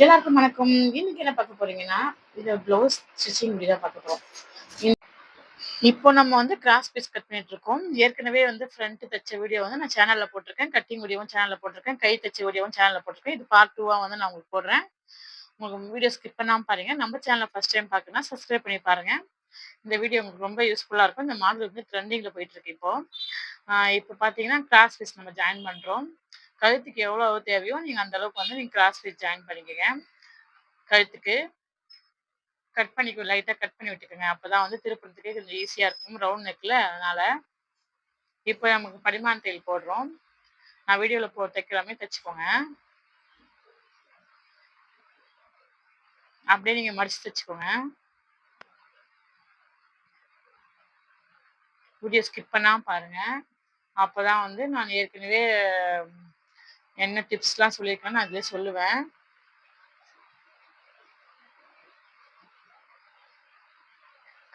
எல்லாருக்கும் வணக்கம். இன்னைக்கு என்ன பார்க்க போறீங்கன்னா, இது ப்ளவுஸ் ஸ்டிச்சிங் வீடியோ தான் பார்க்க போறோம். இப்போ நம்ம வந்து கிராஸ் பீஸ் கட் பண்ணிட்டு இருக்கோம். ஏற்கனவே வந்து ஃப்ரண்ட் தச்ச வீடியோ வந்து நான் சேனல்ல போட்டிருக்கேன். கட்டிங் வீடியோவும் சேனல்ல போட்டிருக்கேன். கை தச்ச வீடியோவும் சேனல்ல போட்டிருக்கேன். இது பார்ட் 2வா வந்து நான் உங்களுக்கு போடுறேன். உங்களுக்கு வீடியோ ஸ்கிப் பண்ணாம பாருங்க. நம்ம சேனல ஃபர்ஸ்ட் டைம் பார்க்கணும்னா சப்ஸ்கிரைப் பண்ணி பாருங்க. இந்த வீடியோ உங்களுக்கு ரொம்ப யூஸ்ஃபுல்லா இருக்கும். இந்த மாடல் வந்து ட்ரெண்டிங்ல போயிட்டு இருக்கு இப்போ. இப்போ பார்த்தீங்கன்னா, கிராஸ் பீஸ் நம்ம ஜாயின் பண்றோம். கழுத்துக்கு எவ்வளோ தேவையோ நீங்க அந்த அளவுக்கு வந்து நீங்க கிராஸ் பீஸ் ஜாயின் பண்ணிக்கங்க. கழுத்துக்கு லைட்டா கட் பண்ணி விட்டுக்கங்க. அப்பதான் வந்து திருப்புறதுக்கு கொஞ்சம் ஈஸியா இருக்கும். ரவுண்ட் நெக்ல அதனால. இப்போ நமக்கு படிமான் தையல் போடுறோம். நான் வீடியோல தைக்கிற மாரி தச்சுக்கோங்க. அப்படியே நீங்க மடிச்சு தச்சுக்கோங்க. வீடியோ ஸ்கிப் பண்ணாம பாருங்க. அப்பதான் வந்து நான் ஏற்கனவே என்ன டிப்ஸ்லாம் சொல்லியிருக்கேன்னு நான் அதிலே சொல்லுவேன்.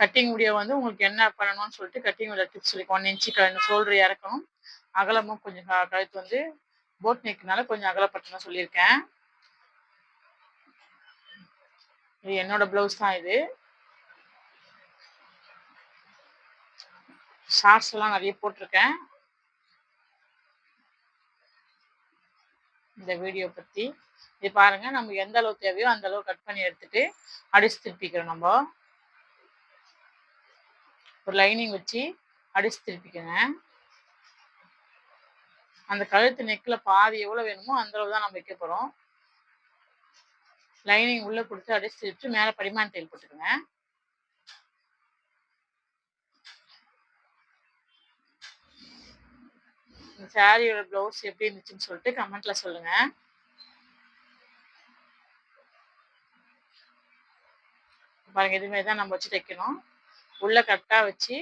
கட்டிங் வீடியோ வந்து உங்களுக்கு என்ன பண்ணணும்னு சொல்லிட்டு கட்டிங் வீடியோ டிப்ஸ் சொல்லிருக்கேன். 1 இன்ச்சு ஷோல்டர் இறக்கணும். அகலமும் கொஞ்சம் கழுத்து வந்து போட் நெக்னால கொஞ்சம் அகலப்படுத்தணும்னு சொல்லியிருக்கேன். இது என்னோட ப்ளவுஸ் தான் இது. ஷார்ட்ஸ் எல்லாம் நிறைய போட்டிருக்கேன். இந்த வீடியோ பத்தி இது பாருங்க. நமக்கு எந்த அளவு தேவையோ அந்த அளவு கட் பண்ணி எடுத்துட்டு அடிச்சு திருப்பிக்கிறோம். நம்ம ஒரு லைனிங் வச்சு அடிச்சு திருப்பிக்கங்க. அந்த கழுத்து நெக்ல பாதி எவ்வளவு வேணுமோ அந்த அளவு தான் நம்ம வைக்க போறோம். லைனிங் உள்ள கொடுத்து அடிச்சு திருப்பிட்டு மேல படிமான் தையல் போட்டுக்கோங்க. இந்த சாரியோட பிளவுஸ் எப்படி இருந்துச்சுன்னு சொல்லிட்டு கமெண்ட்ல சொல்லுங்க. பாருங்க, இது மாதிரி தான் நம்ம வச்சு தைக்கணும். உள்ள கரெக்டா வச்சு,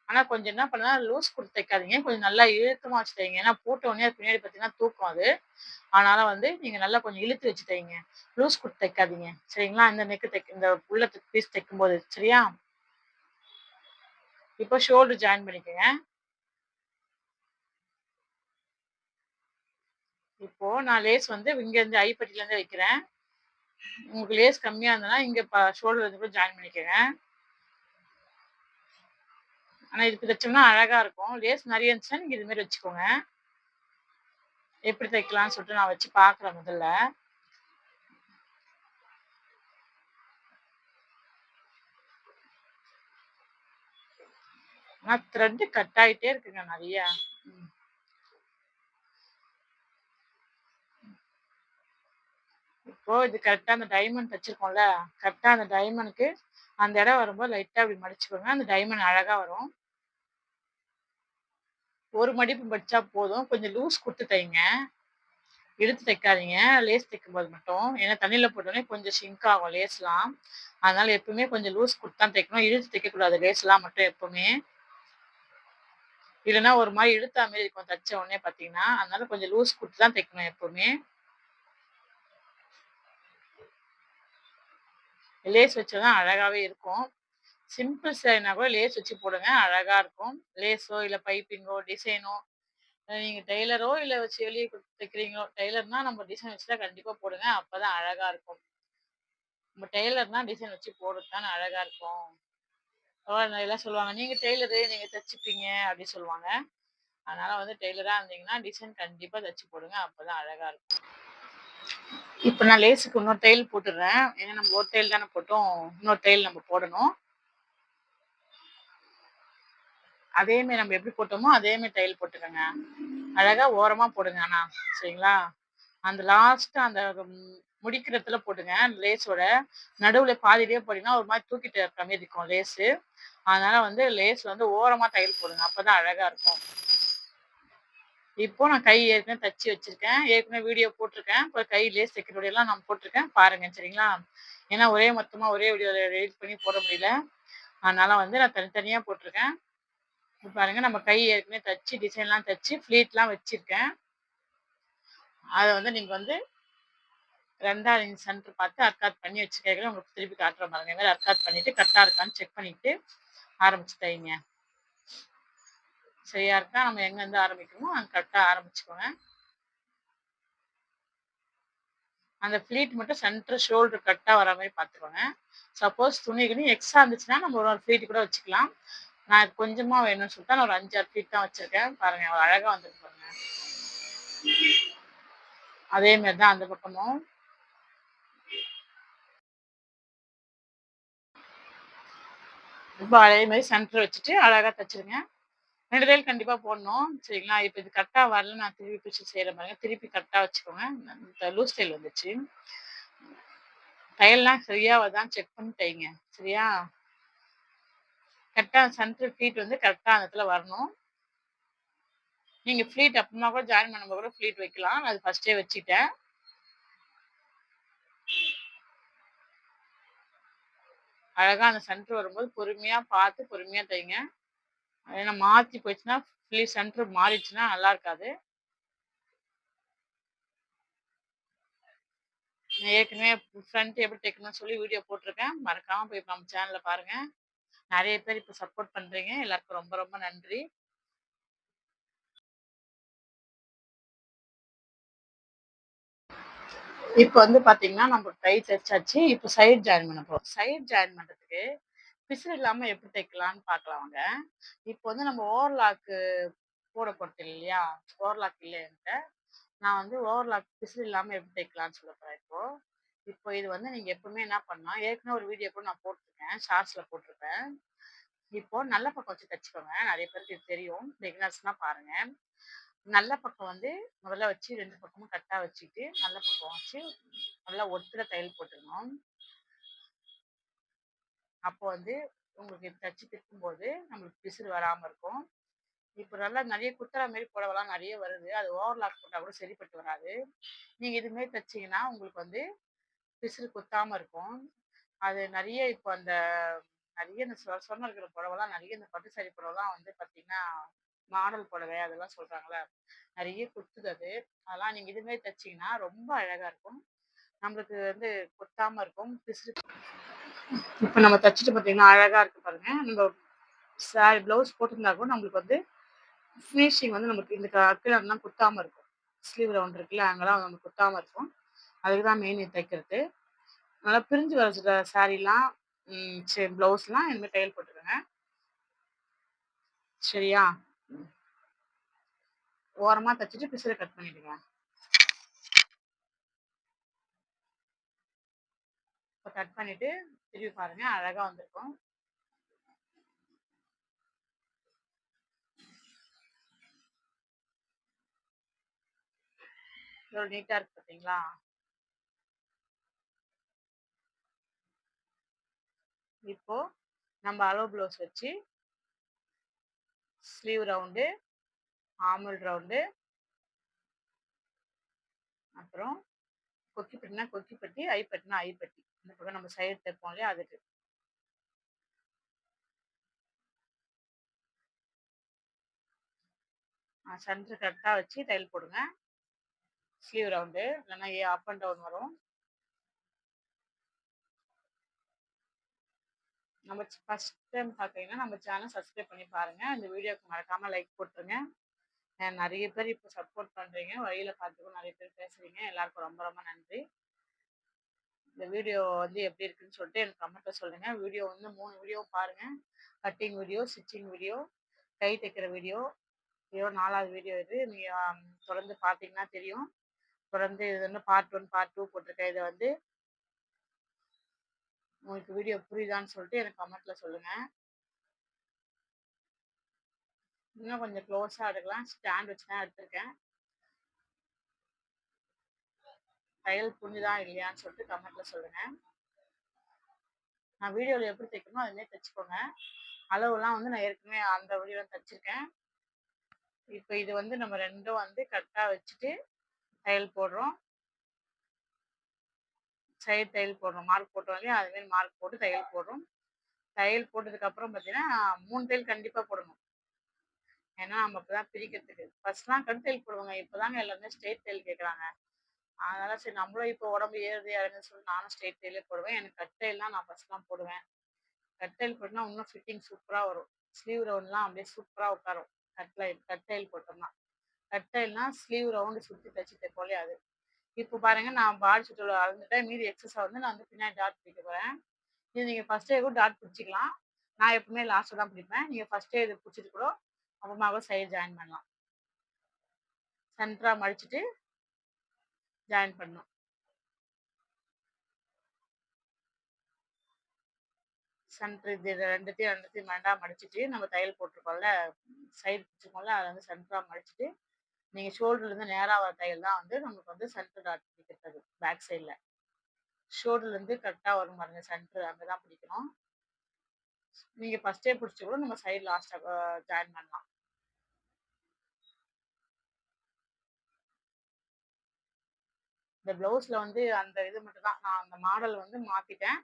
ஆனா கொஞ்சம் என்ன பண்ணா லூஸ் கொடுத்து தைக்காதீங்க. கொஞ்சம் நல்லா இழுக்கமா வச்சு தைங்க. ஏன்னா போட்ட உடனே பின்னாடி பார்த்தீங்கன்னா தூக்கும் அது. அதனால வந்து நீங்க நல்லா கொஞ்சம் இழுத்து வச்சு தைங்க. லூஸ் கொடுத்து தைக்காதீங்க. சரிங்களா? இந்த இந்த உள்ள பீஸ் தைக்கும்போது சரியா? இப்போ ஷோல்டர் ஜாயின் பண்ணிக்கங்க. இப்போ நான் லேஸ் வந்து இங்க இருந்து ஐப்பட்டில இருந்து வைக்கிறேன். உங்களுக்கு லேஸ் கம்மியா இருந்ததுன்னா இங்க ஷோல்டர் இருந்து கூட ஜாயின் பண்ணிக்கங்க. ஆனா இதுக்கு தைச்சோம்னா அழகா இருக்கும். லேஸ் நிறைய இருந்துச்சுன்னா நீங்க இது மாதிரி வச்சுக்கோங்க. எப்படி தைக்கலாம்னு சொல்லிட்டு நான் வச்சு பார்க்குறேன் முதல்ல. ஆனா த்ரெட் கட் ஆயிட்டே இருக்குங்க நிறைய. இப்போ இது கரெக்டா அந்த டைமண்ட் வச்சிருக்கோம்ல, கரெக்டா அந்த டைமண்ட்க்கு அந்த இடம் வரும்போது லைட்டா அப்படி மடிச்சுக்கோங்க. அந்த டைமண்ட் அழகா வரும். ஒரு மடிப்பு மடிச்சா போதும். கொஞ்சம் லூஸ் குடுத்து தைங்க. இழுத்து தைக்காதீங்க. லேஸ் தைக்கும்போது மட்டும். ஏன்னா தண்ணியில போட்டோனே கொஞ்சம் ஷிங்க் ஆகும் லேஸ்லாம். அதனால எப்பவுமே கொஞ்சம் லூஸ் குடுத்து தான் தைக்கணும். இழுத்து தைக்கக்கூடாது லேஸ்லாம் மட்டும் எப்பவுமே. இல்லன்னா ஒரு மாரி இழுத்தா மாரி இருக்கும் தச்ச உடனே பார்த்தீங்கன்னா. அதனால கொஞ்சம் லூஸ் குடுத்து தான் தைக்கணும் எப்பவுமே. லேஸ் வச்சா தான் அழகாவே இருக்கும். சிம்பிள் சேரீனா கூட லேஸ் வச்சு போடுங்க. அழகா இருக்கும். லேஸோ, இல்ல பைப்பிங்கோ, டிசைனோ நீங்க டெய்லரோ இல்ல வச்சு வெளிய குடுத்து தைக்கிறீங்களோ, டெய்லர்னா நம்ம டிசைன் வச்சு தான் கண்டிப்பா போடுங்க. அப்பதான் அழகா இருக்கும். நம்ம டெய்லர்னா டிசைன் வச்சு போடுறது தானே அழகா இருக்கும். எல்லாம் சொல்லுவாங்க, "நீங்க டெய்லரு, நீங்க தச்சுப்பீங்க" அப்படி சொல்லுவாங்க. அதனால வந்து டெய்லரா இருந்தீங்கன்னா, டிசைன் கண்டிப்பா தச்சு போடுங்க. அப்பதான் அழகா இருக்கும். இப்ப நான் லேஸுக்கு இன்னொரு தையல் போட்டுடுறேன். ஏன்னா நம்ம ஒரு தையல் தானே போட்டோம். இன்னொரு தையல் நம்ம போடணும். அதே மாரி நம்ம எப்படி போட்டோமோ, அதே மாரி தையல் போட்டுக்கங்க. அழகா ஓரமா போடுங்க ஆனா. சரிங்களா? அந்த லாஸ்ட்டா அந்த முடிக்கிற இடத்துல போட்டுங்க. லேஸோட நடுவுல பாதியிலேயே போட்டீங்கன்னா, ஒரு மாரி தூக்கிட்டு இருக்க மாரி இருக்கும் லேஸு. அதனால வந்து லேஸ் வந்து ஓரமா தையல் போடுங்க. அப்பதான் அழகா இருக்கும். இப்போ நான் கை ஏற்கனவே தச்சு வச்சிருக்கேன். ஏற்கனவே வீடியோ போட்டிருக்கேன். இப்ப கை லேஸ் தைக்கிறதெல்லாம் நான் போட்டிருக்கேன். பாருங்க சரிங்களா? ஏன்னா ஒரே மொத்தமா ஒரே வீடியோல எடிட் பண்ணி போட முடியல. அதனால வந்து நான் தனித்தனியா போட்டிருக்கேன். இப்ப பாருங்க நம்ம கை ஏற்கனவே தச்சு டிசைன்லாம் தச்சு ஃப்ளீட்லாம் வச்சிருக்கேன். அத வந்து நீங்க வந்து 2வது இன்ச் சென்டர் பார்த்து அர்க்காத் பண்ணி வச்சுக்கங்க. உங்களுக்கு திருப்பி காட்டுறேன் பாருங்க. இந்த மாரி அர்க்காத் பண்ணிட்டு கரெக்ட்டா இருக்கான்னு செக் பண்ணிட்டு ஆரம்பிச்சு தைங்க. சரியா இருக்கா? நம்ம எங்கருந்து ஆரம்பிக்கிறோமோ அங்க கரெக்ட்டா ஆரம்பிச்சுக்கோங்க. அந்த ஃப்ளீட் மட்டும் சென்டர் ஷோல்டர் கரெக்ட்டா வர மாரி பார்த்துக்கோங்க. சப்போஸ் துணி கிணி எக்ஸ்ட்ரா இருந்துச்சுன்னா, நம்ம ஒரு ஃப்ளீட் கூட வச்சுக்கலாம். நான் இது கொஞ்சமா வேணும்னு சொல்லிட்டு நான் ஒரு 5, 6 ஃப்ளீட் தான் வச்சிருக்கேன். பாருங்க எவ்வளோ அழகா வந்திருக்கு பாருங்க. அதே மாரி தான் அந்த பக்கமும். ரொம்ப அதே மாரி சென்டர் வச்சுட்டு அழகா தச்சுருங்க. 2 தையல் கண்டிப்பா போடணும். சரிங்களா? இப்ப இது கரெக்ட்டா வரல நான் திருப்பி பிடிச்சு செய்றேன் பாருங்க. திருப்பி கரெக்ட்டா வச்சுக்கோங்க. இந்த லூஸ் தையல் வந்துச்சு. தையல்லாம் சரியா வருதான்னு செக் பண்ணி தைங்க. சரியா? கரெக்ட்டா சென்டர் ஃப்ளீட் வந்து கரெக்ட்டா அந்த இடத்துல வரணும். நீங்க ஃப்ளீட் அப்புறமா கூட ஜாயின் பண்ணும்போது கூட ஃப்ளீட் வைக்கலாம். அது ஃபர்ஸ்ட்டே வச்சுட்டேன். அழகா அந்த சென்டர் வரும்போது பொறுமையா பார்த்து பொறுமையா தைங்க. ஏன்னா மாத்தி போச்சுன்னா, சென்டர் மாறிடுச்சுன்னா நல்லா இருக்காது. நான் ஏற்கனவே ஃப்ரண்ட் எப்படி தைக்கணும்னு சொல்லி வீடியோ போட்டிருக்கேன். மறக்காம போய் நம்ம சேனல்ல பாருங்க. நெறைய பேர் இப்ப சப்போர்ட் பண்றீங்க. எல்லாருக்கும் ரொம்ப ரொம்ப நன்றி. இப்ப வந்து பார்த்தீங்கன்னா, நம்ம கை தைச்சாச்சு. இப்ப சைட் ஜாயின் பண்ண போறோம். சைட் ஜாயின் பண்றதுக்கு பிசுறு இல்லாம எப்படி தைக்கலான்னு பார்க்கலாம் வாங்க. இப்போ வந்து நம்ம ஓவர்லாக்கு போட போறது இல்லையா? ஓவர்லாக் இல்ல என்கிட்ட. நான் வந்து ஓவர்லாக் பிசுறு இல்லாம எப்படி தைக்கலான்னு சொல்ல போறேன் இப்போ. இப்போ இது வந்து நீங்க எப்பவுமே என்ன பண்ணலாம், ஏற்கனவே ஒரு வீடியோ கூட நான் போட்டுருக்கேன். ஷார்ட்ஸ்ல போட்டுருப்பேன். இப்போ நல்ல பக்கம் வச்சு தச்சுக்கோங்க. நெறைய பேருக்கு இது தெரியும். பிகினர்ஸ்னா பாருங்க. நல்ல பக்கம் வந்து முதல்ல வச்சு 2 பக்கமும் கரெக்ட்டா வச்சுட்டு, நல்ல பக்கம் வச்சு நல்லா ஒட்டுற தையல் போட்டுறணும். அப்போ வந்து உங்களுக்கு தச்சு தைக்கும்போது நம்மளுக்கு பிசுறு வராம இருக்கும். இப்போ நல்லா நெறைய குத்துற மாரி புடவைலாம் நெறைய வருது. அது ஓவர்லாக் போட்டா கூட சரிப்பட்டு வராது. நீங்க இது மாரி தச்சீங்கன்னா, உங்களுக்கு வந்து பிசுறு குத்தாம இருக்கும். அது நெறைய இப்போ அந்த நெறைய இந்த சொர சொரன்னு இருக்கிற புடவைலாம் நெறைய இந்த பட்டு சாரி புடவைலாம் வந்து பார்த்தீங்கன்னா, மாடல் புடவை அதெல்லாம் சொல்றாங்கல்ல. நெறைய குத்துது அது. அதெல்லாம் நீங்க இது மாரி தச்சீங்கன்னா, ரொம்ப அழகா இருக்கும். நம்மளுக்கு வந்து குத்தாம இருக்கும். பிசுறு இப்ப நம்ம தச்சுட்டு பார்த்தீங்கன்னா, அழகா இருக்கு பாருங்க. நம்ம ப்ளவுஸ் போட்டிருந்தா கூட நம்மளுக்கு வந்து ஃபினிஷிங் வந்து நமக்கு இந்த அக்கிலம்லாம் குத்தாம இருக்கும். ஸ்லீவ் ரவுண்ட் இருக்குல்ல, அங்கலாம் நமக்கு குத்தாம இருக்கும். அதுக்கு தான் மெயின் இது தைக்கிறது. நல்லா பிரிஞ்சு வர சாரீலாம் சரி ப்ளவுஸ்லாம் இனிமே தையல் போட்டுக்கோங்க. சரியா? ஓரமா தச்சுட்டு பிசுற கட் பண்ணிடுங்க. இப்ப கட் பண்ணிட்டு திருப்பி பாருங்க. அழகா வந்திருக்கும். எவ்வளோ நீட்டா இருக்கு பார்த்தீங்களா? இப்போ நம்ம அளவு ப்ளவுஸ் வச்சு ஸ்லீவ் ரவுண்டு, ஆர்மல் ரவுண்டு, அப்புறம் கொக்கி பட்டினா கொக்கி பட்டி, ஐ பட்டினா ஐ பட்டி. இந்த பக்கம் நம்ம சைடு தைப்போம் இல்லையா? அதுக்கு. சென்டர் கரெக்ட்டா வச்சு தையல் போடுங்க. ஸ்லீவ் ரவுண்டு இல்லைன்னா அப் அண்ட் டவுன் வரும். நம்ம ஃபர்ஸ்ட் டைம் பார்க்குறீங்கன்னா நம்ம சேனல் சப்ஸ்கிரைப் பண்ணி பாருங்க. இந்த வீடியோக்கு மறக்காம லைக் போட்டுருங்க. நெறைய பேர் இப்போ சப்போர்ட் பண்றீங்க. வழியில பார்த்துக்கும் நெறைய பேர் பேசுறீங்க. எல்லாருக்கும் ரொம்ப ரொம்ப நன்றி. இந்த வீடியோ வந்து எப்படி இருக்குன்னு சொல்லிட்டு எனக்கு கமெண்ட்ல சொல்லுங்க. வீடியோ வந்து 3 வீடியோ பாருங்க. கட்டிங் வீடியோ, ஸ்டிச்சிங் வீடியோ, கை தைக்கிற வீடியோ. இதோட 4வது வீடியோ இது. நீங்க தொடர்ந்து பார்த்தீங்கன்னா தெரியும். தொடர்ந்து இது வந்து பார்ட் 1, பார்ட் 2 போட்டிருக்கேன். இத வந்து உங்களுக்கு வீடியோ புரியுதான்னு சொல்லிட்டு எனக்கு கமெண்ட்ல சொல்லுங்க. இன்னும் கொஞ்சம் க்ளோஸா எடுக்கலாம். ஸ்டாண்ட் வச்சு தான் எடுத்திருக்கேன். தையல் புரிஞ்சுதா இல்லையான்னு சொல்லிட்டு கமெண்ட்ல சொல்லுங்க. நான் வீடியோல எப்படி தைக்கணுமோ அது மாரி தச்சுக்கோங்க. அளவுலாம் வந்து நான் ஏற்கனவே அந்த வீடியோல தச்சிருக்கேன். இப்ப இது வந்து நம்ம 2ம் வந்து கரெக்ட்டா வச்சுட்டு தையல் போடுறோம். சைடு தையல் போடுறோம். மார்க் போட்டோம் இல்லையா? அது மாரி மார்க் போட்டு தையல் போடுறோம். தையல் போட்டதுக்கு அப்புறம் பார்த்தீங்கன்னா, 3 தையல் கண்டிப்பா போடணும். ஏன்னா நம்ம அப்பதான் பிரிக்கிறதுக்கு. ஃபர்ஸ்ட்லாம் கட் தையல் போடுவாங்க. இப்பதாங்க எல்லாருமே ஸ்ட்ரெய்ட் தையல் கேட்குறாங்க. அதனால சரி நம்மளும் இப்போ உடம்பு ஏறுது இறங்குதுன்னு சொல்லி நானும் ஸ்ட்ரெய்ட் தையலே போடுவேன். எனக்கு கட் தையல் தான் நான் ஃபர்ஸ்ட்லாம் போடுவேன். கட் தையல் போட்டோம்னா இன்னும் ஃபிட்டிங் சூப்பரா வரும். ஸ்லீவ் ரவுண்ட்லாம் அப்படியே சூப்பரா உட்காரும். கட் தையல் போட்டோம்னா. கட் தையல்னா ஸ்லீவ் ரவுண்டு சுத்தி தச்சு தைப்போம் இல்லையா அது. இப்போ பாருங்க நான் பாடி சுற்றளவு அளந்துட்டேன். மீதி எக்ஸஸா வந்து நான் வந்து பின்னாடி டாட் பிடிக்க போறேன். இது நீங்க ஃபர்ஸ்ட்டே கூட டாட் பிடிச்சிக்கலாம். நான் எப்பவுமே லாஸ்ட்ல தான் பிடிப்பேன். நீங்க ஃபர்ஸ்ட்டே இது பிடிச்சிட்டு கூட அப்புறமா கூட சைடு ஜாயின் பண்ணலாம். சென்டரா மடிச்சுட்டு ஜாயின் பண்ணணும். சென்டர் இது 2த்தையும் 2 மடிச்சுட்டு நம்ம தையல் போட்டிருக்கோம்ல, சைடு பிடிச்சிருக்கோம்ல, அத வந்து சென்டரா மடிச்சுட்டு, நீங்க ஷோல்டர்லேருந்து நேரா வர தையல் தான் வந்து நமக்கு வந்து சென்டர் டாட் பிடிக்கிறது பேக் சைட்ல. ஷோல்டர்லேருந்து கரெக்ட்டா வரும் பாருங்க சென்டர் அங்க தான் பிடிக்கணும். நீங்க ஃபர்ஸ்ட்டே பிடிச்சு கூட நம்ம சைடு லாஸ்ட்டா ஜாயின் பண்ணலாம். இந்த ப்ளவுஸ்ல வந்து அந்த இது மட்டும் தான். நான் அந்த மாடல் வந்து மாத்திட்டேன்.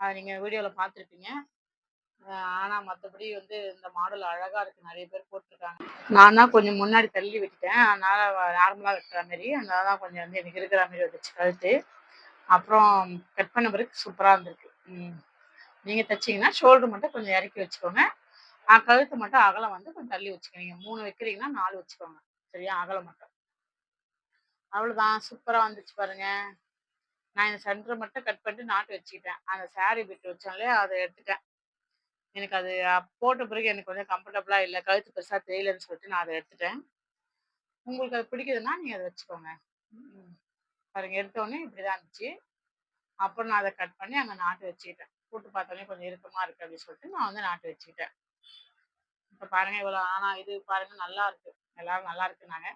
அத நீங்க வீடியோல பார்த்துருப்பீங்க. அ ஆனா மத்தபடி வந்து இந்த மாடல் அழகா இருக்கு. நெறைய பேர் போட்டுருக்காங்க. நான் தான் கொஞ்சம் முன்னாடி தள்ளி விட்டுட்டேன். அதனால நார்மலா வைக்கிற மாரி, அதனால தான் கொஞ்சம் வந்து எனக்கு இருக்கிற மாரி வந்துச்சு கழுத்து. அப்புறம் கட் பண்ண பிறகு சூப்பரா இருந்திருக்கு. ம். நீங்க தச்சீங்கன்னா, ஷோல்டர் மட்டும் கொஞ்சம் இறக்கி வச்சுக்கோங்க. கழுத்து மட்டும் அகலம் வந்து கொஞ்சம் தள்ளி வச்சுக்கோங்க. நீங்க 3 வைக்கிறீங்கன்னா 4 வச்சுக்கோங்க. சரியா? அகலம் மட்டும். அவ்வளோதான். சூப்பரா வந்துச்சு பாருங்க. நான் இந்த சென்டர் மட்டும் கட் பண்ணிட்டு நாட்டு வச்சுக்கிட்டேன். அந்த சாரி பிட் வச்சோம் இல்லையா? அத எடுத்துட்டேன். எனக்கு அது போட்ட பிறகு எனக்கு கொஞ்சம் கம்ஃபர்டபுளா இல்ல. கழுத்து பெருசா தெரியலன்னு சொல்லிட்டு நான் அத எடுத்துட்டேன். உங்களுக்கு அது பிடிக்குதுன்னா, நீங்க அத வச்சுக்கோங்க. ம். பாருங்க எடுத்தோனே இப்படிதான் இருந்துச்சு. அப்புறம் நான் அத கட் பண்ணி அங்க நாட்டு வச்சுக்கிட்டேன். போட்டு பார்த்தோனே கொஞ்சம் இறுக்கமா இருக்கு அப்படின்னு சொல்லிட்டு நான் வந்து நாட்டு வச்சுக்கிட்டேன். இப்ப பாருங்க இவ்வளோ ஆனா இது பாருங்க நல்லா இருக்கு. எல்லாரும் நல்லா இருக்குன்னாங்க.